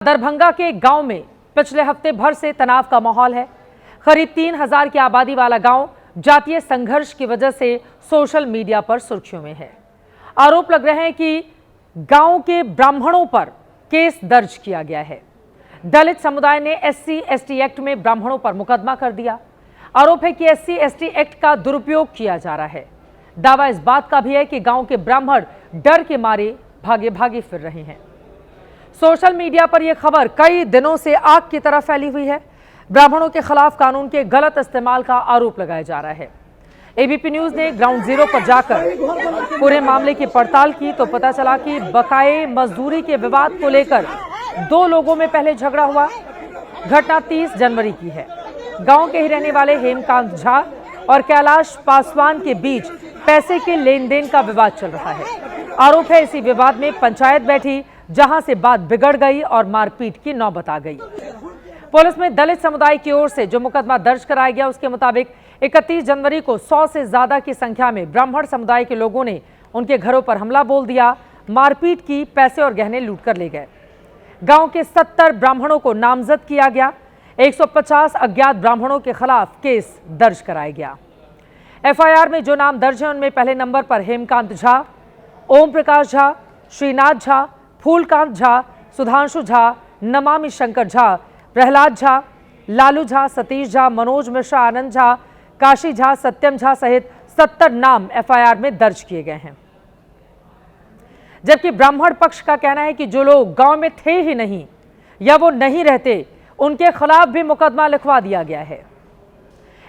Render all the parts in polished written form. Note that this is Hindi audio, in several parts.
दरभंगा के गांव में पिछले हफ्ते भर से तनाव का माहौल है। करीब 3000 की आबादी वाला गांव जातीय संघर्ष की वजह से सोशल मीडिया पर सुर्खियों में है। आरोप लग रहे हैं कि गांव के ब्राह्मणों पर केस दर्ज किया गया है। दलित समुदाय ने SC/ST एक्ट में ब्राह्मणों पर मुकदमा कर दिया। आरोप है कि SC/ST एक्ट का दुरुपयोग किया जा रहा है। दावा इस बात का भी है कि गांव के ब्राह्मण डर के मारे भागे भागे फिर रहे हैं। सोशल मीडिया पर यह खबर कई दिनों से आग की तरह फैली हुई है। ब्राह्मणों के खिलाफ कानून के गलत इस्तेमाल का आरोप लगाया जा रहा है। ABP न्यूज ने ग्राउंड जीरो पर जाकर पूरे मामले की पड़ताल की तो पता चला कि बकाये मजदूरी के विवाद को लेकर 2 लोगों में पहले झगड़ा हुआ। घटना 30 जनवरी की है। गांव के ही रहने वाले हेमकांत झा और कैलाश पासवान के बीच पैसे के लेन देन का विवाद चल रहा है। आरोप है इसी विवाद में पंचायत बैठी, जहां से बात बिगड़ गई और मारपीट की नौबत आ गई। पुलिस में दलित समुदाय की ओर से जो मुकदमा दर्ज कराया गया उसके मुताबिक 31 जनवरी को 100 से ज्यादा की संख्या में ब्राह्मण समुदाय के लोगों ने उनके घरों पर हमला बोल दिया, मारपीट की, पैसे और गहने लूट कर ले गए। गांव के 70 ब्राह्मणों को नामजद किया गया। 150 अज्ञात ब्राह्मणों के खिलाफ केस दर्ज कराया गया। FIR में जो नाम दर्ज है उनमें पहले नंबर पर हेमकांत झा, ओम प्रकाश झा, श्रीनाथ झा, फूलकांत झा, सुधांशु झा, नमामि शंकर झा, प्रहलाद झा, लालू झा, सतीश झा, मनोज मिश्रा, आनंद झा, काशी झा, सत्यम झा सहित 70 नाम FIR में दर्ज किए गए हैं। जबकि ब्राह्मण पक्ष का कहना है कि जो लोग गांव में थे ही नहीं या वो नहीं रहते, उनके खिलाफ भी मुकदमा लिखवा दिया गया है।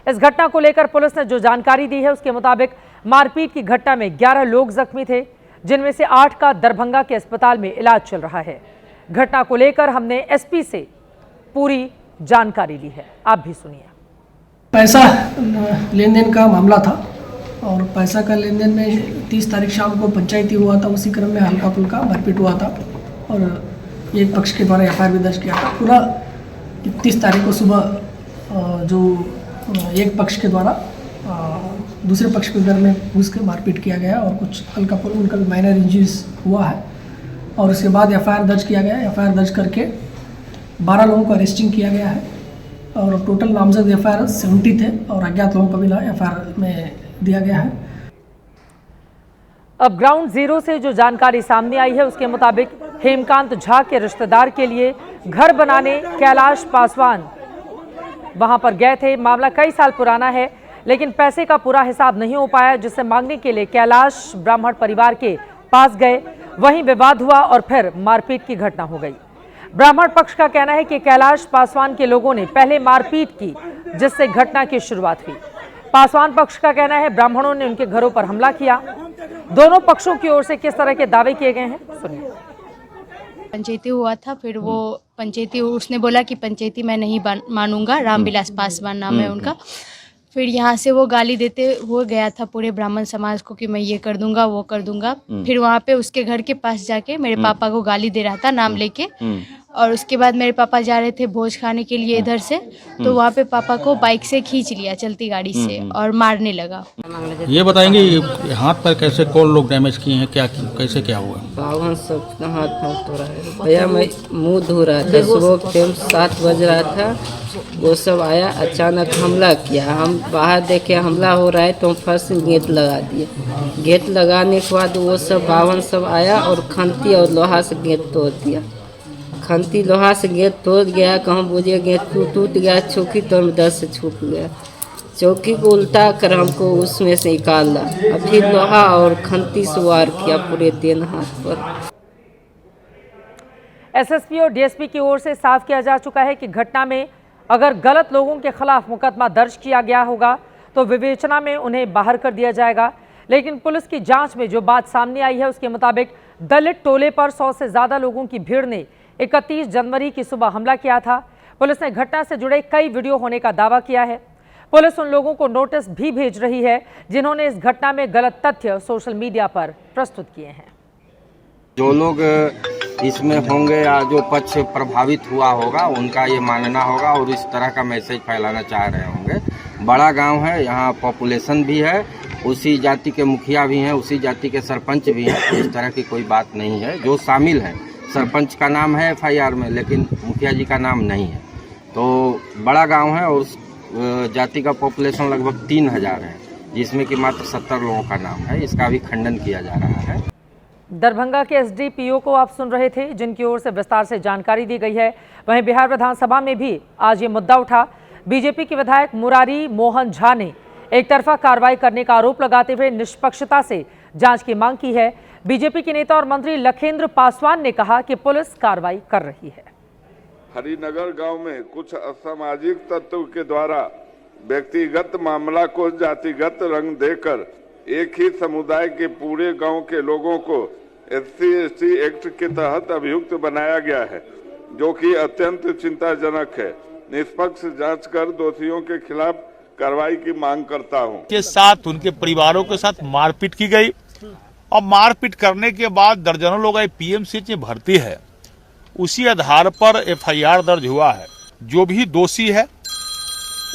इस घटना को लेकर पुलिस ने जो जानकारी दी है उसके मुताबिक मारपीट की घटना में 11 लोग जख्मी थे, जिनमें से 8 का दरभंगा के अस्पताल में इलाज चल रहा है। घटना को लेकर हमने SP से पूरी जानकारी ली है, आप भी सुनिए। पैसा लेन देन का मामला था और पैसा का लेन देन में 30 तारीख शाम को पंचायती हुआ था। उसी क्रम में हल्का फुल्का मारपीट हुआ था और एक पक्ष के द्वारा FIR भी दर्ज किया था। पूरा 31 तारीख को सुबह जो एक पक्ष के द्वारा दूसरे पक्ष के घर में घुस के मारपीट किया गया और कुछ हल्का फुल्का उनका माइनर इंजरीज हुआ है और उसके बाद FIR दर्ज किया गया। FIR दर्ज करके 12 लोगों को अरेस्टिंग किया गया है और टोटल नामजद FIR 70 थे और अज्ञात लोगों को भी FIR में दिया गया है। अब ग्राउंड जीरो से जो जानकारी सामने आई है उसके मुताबिक हेमकांत झा के रिश्तेदार के लिए घर बनाने कैलाश पासवान वहां पर गए थे। मामला कई साल पुराना है, लेकिन पैसे का पूरा हिसाब नहीं हो पाया, जिससे मांगने के लिए कैलाश ब्राह्मण परिवार के पास गए। वहीं विवाद हुआ और फिर मारपीट की घटना हो गई। ब्राह्मण पक्ष का कहना है कि कैलाश पासवान के लोगों ने पहले मारपीट की, जिससे घटना की शुरुआत हुई। पासवान पक्ष का कहना है ब्राह्मणों ने उनके घरों पर हमला किया। दोनों पक्षों की ओर से किस तरह के दावे किए गए हैं, सुनिए। पंचायती हुआ था, फिर वो पंचायती उसने बोला कि पंचायती मैं नहीं मानूंगा, रामविलास पासवान नाम है उनका। फिर यहाँ से वो गाली देते हुए गया था पूरे ब्राह्मण समाज को कि मैं ये कर दूंगा वो कर दूंगा। फिर वहाँ पे उसके घर के पास जाके मेरे पापा को गाली दे रहा था नाम लेके, और उसके बाद मेरे पापा जा रहे थे भोज खाने के लिए इधर से, तो वहाँ पे पापा को बाइक से खींच लिया चलती गाड़ी से और मारने लगा। ये बताएंगे हाथ पर कैसे कौन लोग डैमेज किए हैं, क्या कैसे क्या हुआ? बावन सब हाथ पाँव तोड़ा है भैया। मैं मुंह धो रहा था, सुबह टाइम 7 बज रहा था। वो सब आया, अचानक हमला किया। हम बाहर देखे हमला हो रहा है तो हम फर्स्ट गेट लगा दिए। गेट लगाने के बाद वो सब बावन सब आया और खंती और लोहा से गेट तोड़ दिया। खंती लोहा से गेट तोड़ गया, कहूँ बुझे गेट टूट गया। चौकी तो हम 10 से छूट गया। चौकी को उल्टा कर हमको उसमें से निकाला, फिर लोहा और खंती से वार किया पूरे दिन हाथ पर। SSP और DSP की ओर से साफ किया जा चुका है कि घटना में अगर गलत लोगों के खिलाफ मुकदमा दर्ज किया गया होगा तो विवेचना में उन्हें बाहर कर दिया जाएगा। लेकिन पुलिस की जांच में जो बात सामने आई है उसके मुताबिक दलित टोले पर 100 से ज्यादा लोगों की भीड़ ने 31 जनवरी की सुबह हमला किया था। पुलिस ने घटना से जुड़े कई वीडियो होने का दावा किया है। पुलिस उन लोगों को नोटिस भी भेज रही है जिन्होंने इस घटना में गलत तथ्य सोशल मीडिया पर प्रस्तुत किए हैं। जो लोग इसमें होंगे या जो पक्ष प्रभावित हुआ होगा उनका ये मानना होगा और इस तरह का मैसेज फैलाना चाह रहे होंगे। बड़ा गांव है, यहाँ पॉपुलेशन भी है, उसी जाति के मुखिया भी हैं, उसी जाति के सरपंच भी हैं। इस तरह की कोई बात नहीं है। जो शामिल हैं सरपंच का नाम है FIR में, लेकिन मुखिया जी का नाम नहीं है। तो बड़ा गांव है और उस जाति का पॉपुलेशन लगभग 3000 है, जिसमें कि मात्र 70 लोगों का नाम है। इसका भी खंडन किया जा रहा है। दरभंगा के SDPO को आप सुन रहे थे, जिनकी ओर से विस्तार से जानकारी दी गई है। वहीं बिहार विधानसभा में भी आज ये मुद्दा उठा। बीजेपी के विधायक मुरारी मोहन झा ने एक तरफा कार्रवाई करने का आरोप लगाते हुए निष्पक्षता से जांच की मांग की है। बीजेपी के नेता और मंत्री लखेंद्र पासवान ने कहा कि पुलिस कार्रवाई कर रही है। हरिनगर गांव में कुछ असामाजिक तत्व के द्वारा व्यक्तिगत मामला को जातिगत रंग देकर एक ही समुदाय के पूरे गांव के लोगों को SC/ST एक्ट के तहत अभियुक्त बनाया गया है, जो कि अत्यंत चिंताजनक है। निष्पक्ष जांच कर दोषियों के खिलाफ कार्रवाई की मांग करता हूं। के साथ उनके परिवारों के साथ मारपीट की गई और मारपीट करने के बाद दर्जनों लोग PMCH में भर्ती है। उसी आधार पर FIR दर्ज हुआ है। जो भी दोषी है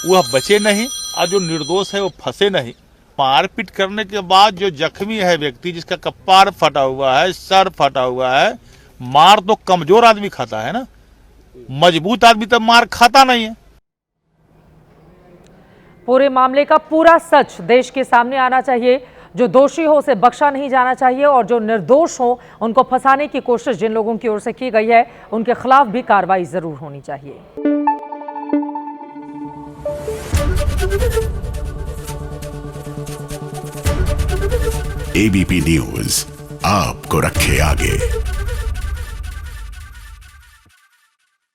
वह बचे नहीं और जो निर्दोष है वो फंसे नहीं। मारपीट करने के बाद जो जख्मी है व्यक्ति, जिसका कपार फटा हुआ है, सर फटा हुआ है, मार तो कमजोर आदमी खाता है ना, मजबूत आदमी तो मार खाता नहीं है। पूरे मामले का पूरा सच देश के सामने आना चाहिए। जो दोषी हो उसे बख्शा नहीं जाना चाहिए और जो निर्दोष हो उनको फंसाने की कोशिश जिन लोगों की ओर से की गई है उनके खिलाफ भी कार्रवाई जरूर होनी चाहिए। ABP न्यूज आपको रखे आगे।